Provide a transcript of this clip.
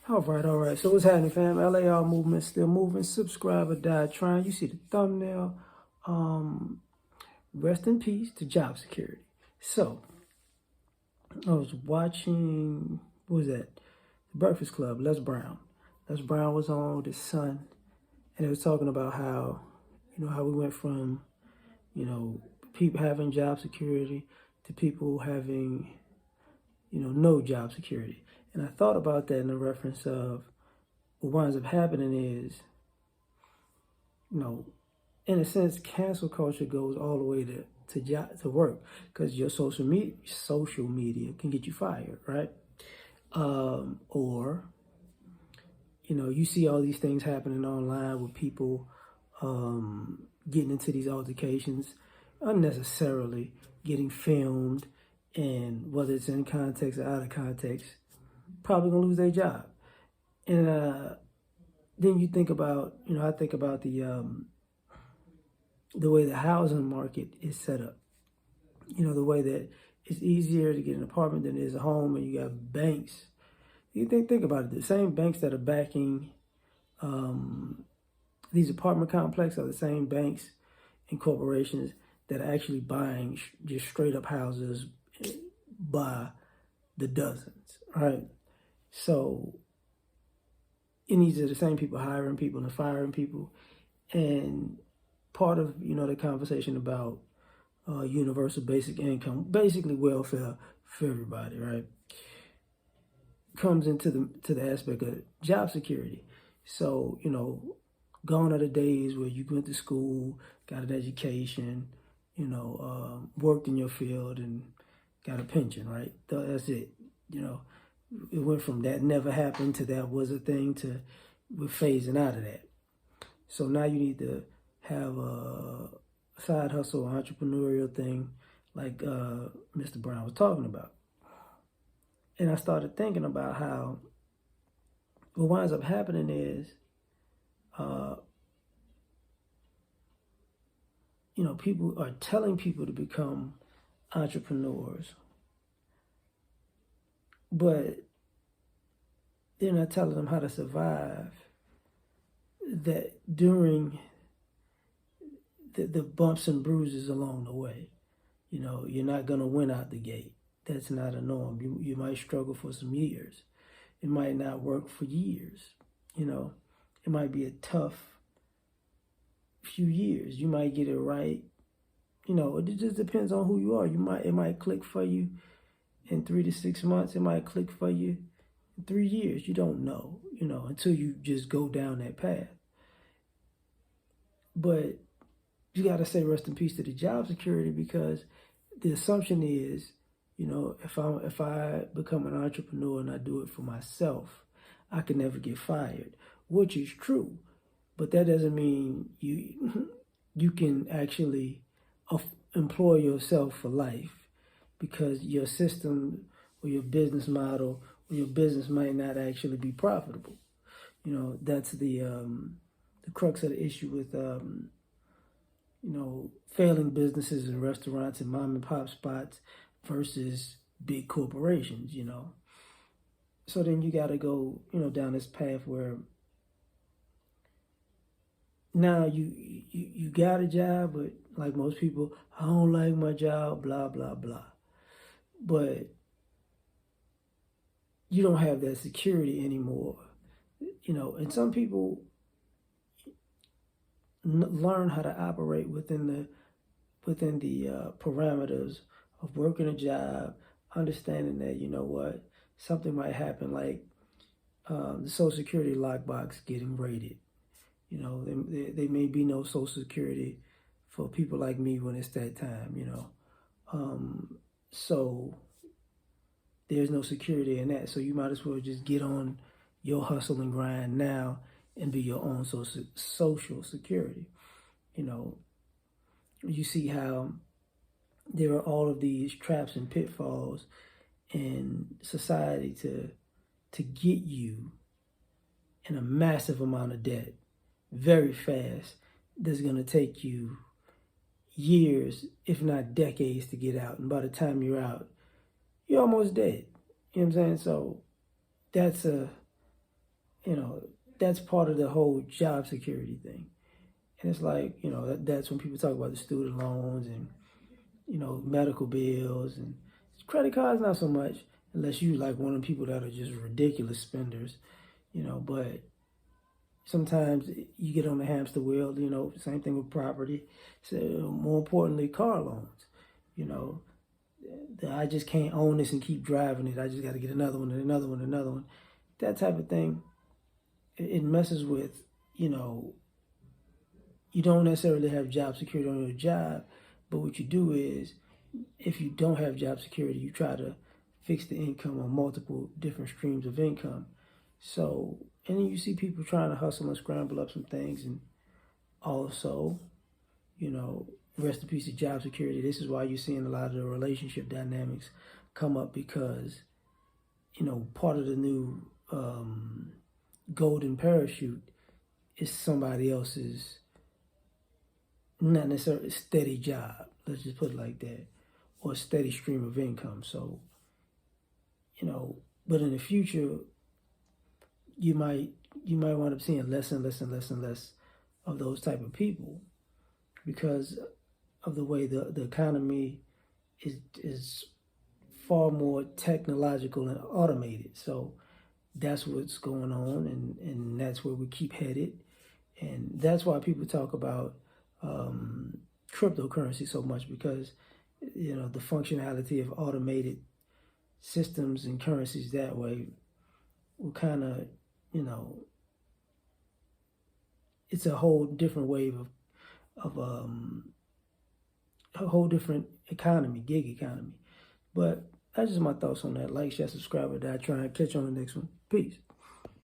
All right. So what's happening, fam? L.A.R movement still moving. Subscribe or die trying. You see the thumbnail. Um, Rest in peace to job security. So I was watching. What was that? The Breakfast Club. Les Brown. Les Brown was on with his son, and it was talking about how, how we went from, people having job security to people having, no job security. And I thought about that in the reference of what winds up happening is, in a sense, cancel culture goes all the way to work because your social media can get you fired, right? Or you see all these things happening online with people getting into these altercations unnecessarily, getting filmed, and whether it's in context or out of context, probably gonna lose their job. And then you think about, I think about the way the housing market is set up. The way that it's easier to get an apartment than it is a home, and you got banks. You think about it. The same banks that are backing these apartment complexes are the same banks and corporations that are actually buying just straight up houses by the dozens, right? So, and these are the same people hiring people and firing people. And part of, the conversation about universal basic income, basically welfare for everybody, right, comes into the aspect of job security. So, gone are the days where you went to school, got an education, worked in your field and got a pension, right? That's it. It went from that never happened to that was a thing to we're phasing out of that. So now you need to have a side hustle, entrepreneurial thing like Mr. Brown was talking about. And I started thinking about how what winds up happening is, people are telling people to become entrepreneurs, but they're not telling them how to survive that during the bumps and bruises along the way. You're not going to win out the gate. That's not a norm. You might struggle for some years. It might not work for years. It might be a tough few years. You might get it right. It just depends on who you are. It might click for you in 3 to 6 months. It might click for you in 3 years. You don't know, until you just go down that path. But you got to say rest in peace to the job security, because the assumption is, if I become an entrepreneur and I do it for myself, I can never get fired, which is true. But that doesn't mean you can actually employ yourself for life, because your system or your business model or your business might not actually be profitable. That's the crux of the issue with failing businesses and restaurants and mom and pop spots versus big corporations, So then you got to go, down this path where now you got a job, but like most people, I don't like my job, blah, blah, blah. But you don't have that security anymore, and some people learn how to operate within the parameters of working a job, understanding that, something might happen, like the Social Security lockbox getting raided. There may be no Social Security for people like me when it's that time, So there's no security in that. So you might as well just get on your hustle and grind now and be your own social security. You see how there are all of these traps and pitfalls in society to get you in a massive amount of debt very fast. That's going to take you years, if not decades, to get out. And by the time you're out, you're almost dead. You know what I'm saying? So that's a you know, that's part of the whole job security thing. And it's like, that's when people talk about the student loans and, medical bills and credit cards, not so much, unless you like one of the people that are just ridiculous spenders, but sometimes you get on the hamster wheel, same thing with property. So more importantly, car loans, you know, I just can't own this and keep driving it. I just got to get another one and another one and another one. That type of thing, it messes with, you know, you don't necessarily have job security on your job, but what you do is, if you don't have job security, you try to fix the income on multiple different streams of income. So, and then you see people trying to hustle and scramble up some things, and also, rest in peace to job security. This is why you're seeing a lot of the relationship dynamics come up because, part of the new golden parachute is somebody else's not necessarily steady job. Let's just put it like that, or a steady stream of income. So, but in the future, you might wind up seeing less and less and less and less of those type of people because of the way the economy is far more technological and automated. So that's what's going on, and that's where we keep headed. And that's why people talk about cryptocurrency so much because, the functionality of automated systems and currencies that way will kind of, it's a whole different wave of a whole different economy, gig economy. But that's just my thoughts on that. Like, share, subscribe, or die. Try and catch you on the next one. Peace.